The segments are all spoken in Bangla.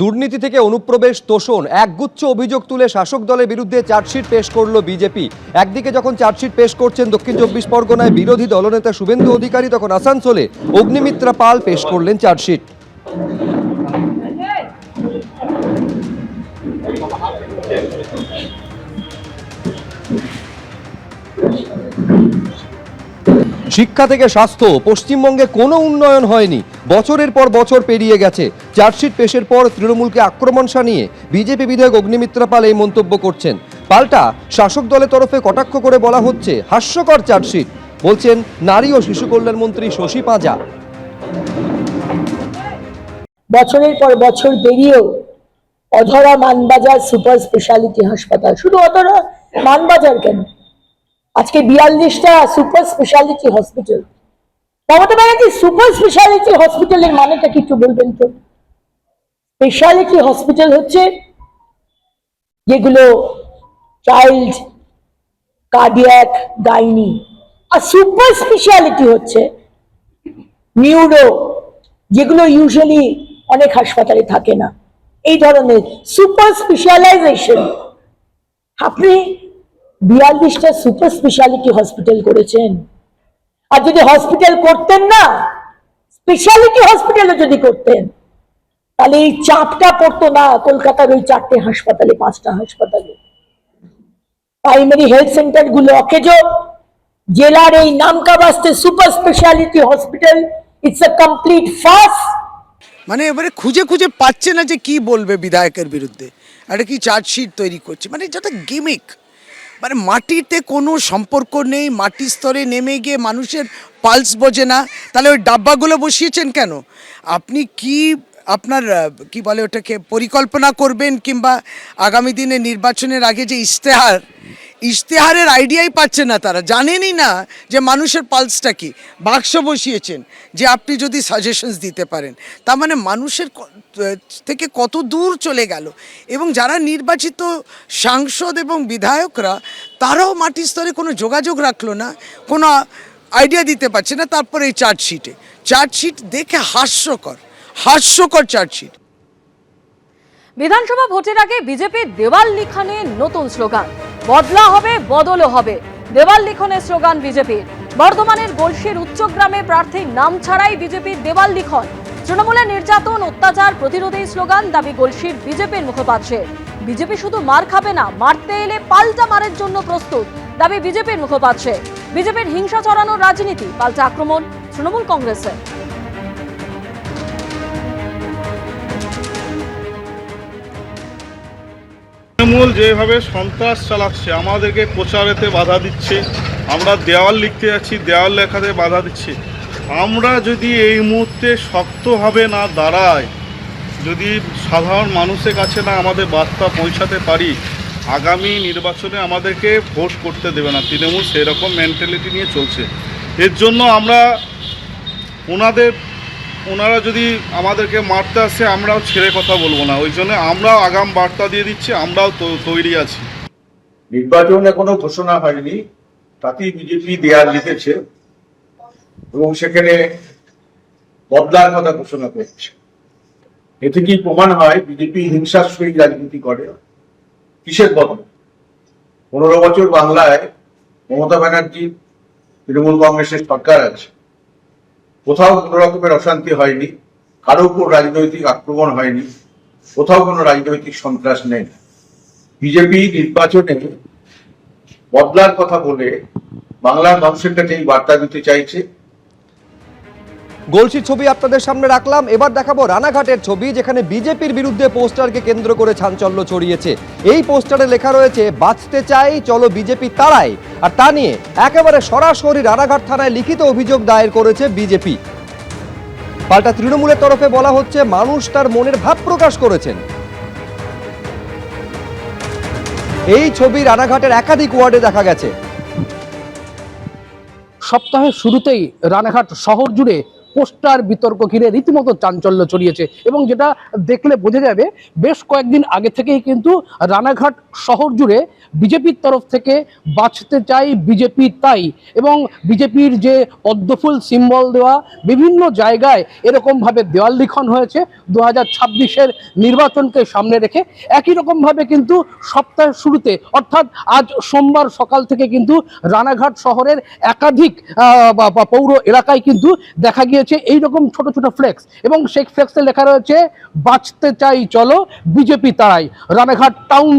দুর্নীতি থেকে অনুপ্রবেশ, তোষণ, একগুচ্ছ অভিযোগ তুলে শাসক দলের বিরুদ্ধে চার্জশিট পেশ করলো বিজেপি। একদিকে যখন চার্জশিট পেশ করছেন দক্ষিণ চব্বিশ পরগনায় বিরোধী দলনেতা শুভেন্দু অধিকারী, তখন আসানসোলে অগ্নিমিত্রা পাল পেশ করলেন চার্জশিট। শিক্ষা থেকে স্বাস্থ্য, পশ্চিমবঙ্গে কোনো উন্নয়ন হয়নি, বছরের পর বছর পেরিয়ে গেছে। চার্জশিট পেশের পর তৃণমূলকে আক্রমণ শানিয়ে বিজেপি বিধায়ক অগ্নিমিত্রা পাল এই মন্তব্য করছেন। পাল্টা শাসক দলের তরফে কটাক্ষ করে বলা হচ্ছে হাস্যকর চার্জশিট, বলছেন নারী ও শিশু কল্যাণ মন্ত্রী শশী পাঁজা। বছরের পর বছর পেরিয়েও অধরা মানবাজার সুপার স্পেশালিটি হাসপাতাল, শুধু অধরা মানবাজার কেন, আজকে 42টা super speciality hospital. Mamata Banerjee, super speciality হসপিটালের মানেটা কি একটু বলবেন তো? স্পেশালিটি হসপিটাল হচ্ছে যেগুলো চাইল্ড, কার্ডিয়াক, গাইনি, আর সুপার স্পেশালিটি হচ্ছে নিউরো, যেগুলো ইউজুয়ালি অনেক হাসপাতালে থাকে না। এই ধরনের সুপার স্পেশালাইজেশন। আপনি 42টা সুপার স্পেশালিটি হসপিটাল করেছেন, আর যদি হসপিটাল করতেন না, স্পেশালিটি হসপিটালে যদি করতেন, তাহলে এই চাপটা পড়তো না কলকাতার ওই 4টে হাসপাতালে, 5টা হাসপাতালে। প্রাইমারি হেলথ সেন্টার গুলো অকেজো, জেলার এই নামকা বাস্তে super speciality hospital, it's a complete farce. মানে এবারে খুঁজে খুঁজে পাচ্ছে না যে কি বলবে বিধায়কের বিরুদ্ধে, একটা কি চার্জশিট তৈরি করছে, মানে যেটা গিমিক। মানে মাটিতে কোনো সম্পর্ক নেই, মাটির স্তরে নেমে গিয়ে মানুষের পালস বোঝে না। তাহলে ওই ডাব্বাগুলো বসিয়েছেন কেন? আপনি কি আপনার কি বলে ওটাকে পরিকল্পনা করবেন, কিংবা আগামী দিনে নির্বাচনের আগে যে ইশতেহারের আইডিয়াই পাচ্ছে না তারা, জানেনই না যে মানুষের পালসটা কি। বাক্স বসিয়েছেন যে আপনি যদি সাজেশনস দিতে পারেন, তার মানে মানুষের থেকে কত দূর চলে গেল। এবং যারা নির্বাচিত সাংসদ এবং বিধায়করা, তারাও মাটির স্তরে কোনো যোগাযোগ রাখলো না, কোনো আইডিয়া দিতে পারছে না। তারপরে এই চার্জশিট দেখে হাস্যকর চার্জশিট। বিধানসভা ভোটের আগে বিজেপির দেওয়াল লিখনে নতুন স্লোগান, বদলা হবে বদলও হবে। দেওয়াল লিখনের স্লোগান বিজেপির। বর্ধমানের গলসির উচ্চগ্রামে প্রার্থীর নাম ছাড়াই বিজেপির দেওয়াল লিখন। তৃণমূলের নির্যাতন অত্যাচার প্রতিরোধী স্লোগান দাবি গলসির বিজেপির মুখপাত্রের। বিজেপি শুধু মার খাবে না, মারতে এলে পাল্টা মারের জন্য প্রস্তুত দাবি বিজেপির মুখপাত্রের। বিজেপির হিংসা চড়ানোর রাজনীতি, পাল্টা আক্রমণ তৃণমূল কংগ্রেসের। তৃণমূল যেভাবে সন্ত্রাস চালাচ্ছে, আমাদেরকে প্রচারেতে বাধা দিচ্ছে, আমরা দেওয়াল লিখতে যাচ্ছি, দেওয়াল লেখাতে বাধা দিচ্ছে। আমরা যদি এই মুহূর্তে শক্তভাবে না দাঁড়াই, যদি সাধারণ মানুষের কাছে না আমাদের বার্তা পৌঁছাতে পারি, আগামী নির্বাচনে আমাদেরকে ভোট করতে দেবে না। তৃণমূল সেরকম মেন্টালিটি নিয়ে চলছে। এর জন্য আমরা ওনারা যদি আমাদেরকে মারতে আসে, আমরাও ছেড়ে কথা বলবো না। ওই জন্য আমরাও আগাম বার্তা দিয়ে দিচ্ছি, আমরাও তৈরি আছি। নির্বাচনে কোনো ঘোষণা হয়নি, তাতেই বিজেপি দেয়াল লিখেছে এবং সেখানে বদলার কথা ঘোষণা করছে। এতে কি প্রমাণ হয় বিজেপি হিংসাশ্রয়ী রাজনীতি করে? কিসের বদল? 15 বছর বাংলায় মমতা ব্যানার্জি তৃণমূল কংগ্রেসের সরকার আছে, কোথাও কোনো রকমের অশান্তি হয়নি, কারো উপর রাজনৈতিক আক্রমণ হয়নি, কোথাও কোনো রাজনৈতিক সন্ত্রাস নেই। বিজেপি নির্বাচনে বদলার কথা বলে বাংলার মানুষের কাছে এই বার্তা দিতে চাইছে। গলসির ছবি আপনাদের সামনে রাখলাম, এবার দেখাবো রানাঘাটের ছবি, যেখানে বিজেপির বিরুদ্ধে পোস্টারকে কেন্দ্র করে চাঞ্চল্য ছড়িয়েছে। এই পোস্টারে লেখা রয়েছে বাঁচতে চাই চলো বিজেপি তাড়াই, আর তা নিয়ে একেবারে সরাসরি রানাঘাট থানায় লিখিত অভিযোগ দায়ের করেছে বিজেপি। পাল্টা তৃণমূলের তরফে বলা হচ্ছে মানুষ তার মনের ভাব প্রকাশ করেছেন। এই ছবি রানাঘাটের একাধিক ওয়ার্ডে দেখা গেছে। সপ্তাহের শুরুতেই রানাঘাট শহর জুড়ে পোস্টার বিতর্ক ঘিরে রীতিমতো চাঞ্চল্য ছড়িয়েছে এবং যেটা দেখলে বোঝা যাবে বেশ কয়েকদিন আগে থেকেই কিন্তু রানাঘাট শহর জুড়ে বিজেপির তরফ থেকে বাঁচতে চাই বিজেপি তাই এবং বিজেপির যে পদ্মফুল সিম্বল দেওয়া বিভিন্ন জায়গায় এরকমভাবে দেওয়াল লিখন হয়েছে 2026-এর নির্বাচনকে সামনে রেখে। একই রকমভাবে কিন্তু সপ্তাহের শুরুতে অর্থাৎ আজ সোমবার সকাল থেকে কিন্তু রানাঘাট শহরের একাধিক পৌর এলাকায় কিন্তু দেখা গিয়েছে এইরকম ছোট ছোট ফ্লেক্স এবং সেই ফ্লেক্সে লেখা রয়েছে বাঁচতে চাই চলো বিজেপি তাই, রানাঘাট টাউন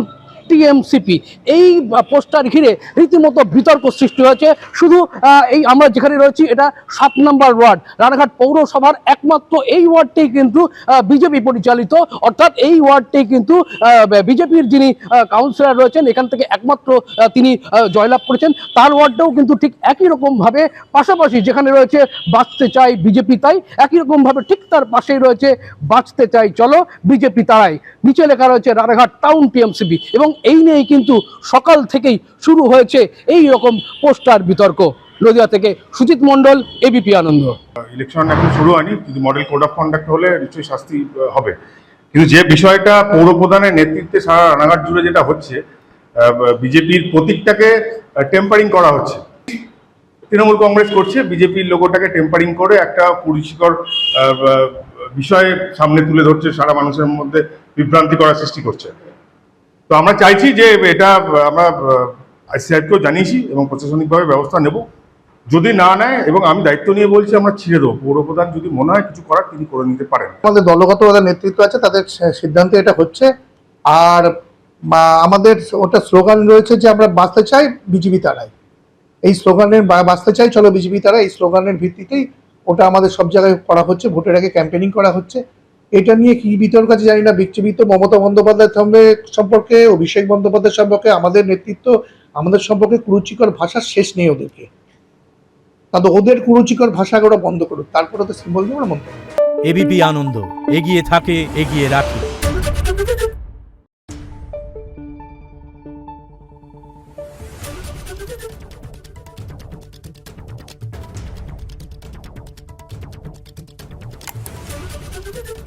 টিএমসিপি। এই পোস্টার ঘিরে রীতিমতো বিতর্ক সৃষ্টি হয়েছে। শুধু এই আমরা যেখানে রয়েছি এটা 7 নম্বর ওয়ার্ড, রানাঘাট পৌরসভার একমাত্র এই ওয়ার্ডটাই কিন্তু বিজেপি পরিচালিত, অর্থাৎ এই ওয়ার্ডটাই কিন্তু বিজেপির যিনি কাউন্সিলর রয়েছেন এখান থেকে একমাত্র তিনি জয়লাভ করেছেন। তার ওয়ার্ডটাও কিন্তু ঠিক একই রকমভাবে পাশাপাশি যেখানে রয়েছে বাঁচতে চাই বিজেপি তাই, একই রকমভাবে ঠিক তার পাশেই রয়েছে বাঁচতে চাই চলো বিজেপি তাই, নিচে লেখা রয়েছে রানাঘাট টাউন টিএমসিপি। এবং এই নিয়েই কিন্তু সকাল থেকেই শুরু হয়েছে এই রকম পোস্টার বিতর্ক। নদিয়া থেকে সুজিত মণ্ডল, এবিপি আনন্দ। ইলেকশন এখন শুরু হয়নি, কিন্তু মডেল কোড অফ কন্ডাক্ট হলে নিশ্চয়ই শাস্তি হবে। কিন্তু যে বিষয়টা পৌর প্রধানের নেতৃত্বে সারা রানাঘাট জুড়ে যেটা হচ্ছে, বিজেপির প্রতীকটাকে টেম্পারিং করা হচ্ছে, তৃণমূল কংগ্রেস করছে, বিজেপির লোগোটাকে টেম্পারিং করে একটা কুরুচিকর বিষয়ে সামনে তুলে ধরছে, সারা মানুষের মধ্যে বিভ্রান্তি করার সৃষ্টি করছে। তো আমরা চাইছি যে এটা আমরা আইসিআইকেও জানিয়েছি এবং প্রশাসনিকভাবে ব্যবস্থা নেব। যদি না নেয়, এবং আমি দায়িত্ব নিয়ে বলছি, আমরা ছিঁড়ে দেবো। পৌরপ্রধান যদি মনে হয় কিছু করার তিনি করে নিতে পারেন। আমাদের দলগত নেতৃত্ব আছে, তাদের সিদ্ধান্তে এটা হচ্ছে। আর আমাদের ওটা স্লোগান রয়েছে যে আমরা বাঁচতে চাই বিজেপি তারাই। এই স্লোগানের বাঁচতে চাই চলো বিজেপি তারাই, এই স্লোগানের ভিত্তিতেই ওটা আমাদের সব জায়গায় করা হচ্ছে, ভোটের আগে ক্যাম্পেনিং করা হচ্ছে। এটা নিয়ে কি বিতর্ক আছে জানি না, বিচ্ছিবিত মমতা বন্দ্যোপাধ্যায় সম্পর্কে, অভিষেক বন্দ্যোপাধ্যায় সম্পর্কে, আমাদের নেতৃত্ব, আমাদের সম্পর্কে কুরুচিকর ভাষার শেষ নেই ওদেরকে। তাদের ওদের কুরুচিকর ভাষা ওরা বন্ধ করুক, তারপরে তো সিম্বল দিয়ে ওরা মন্তব্য। এবিপি আনন্দ, এগিয়ে থাকে, এগিয়ে রাখে। Thank you.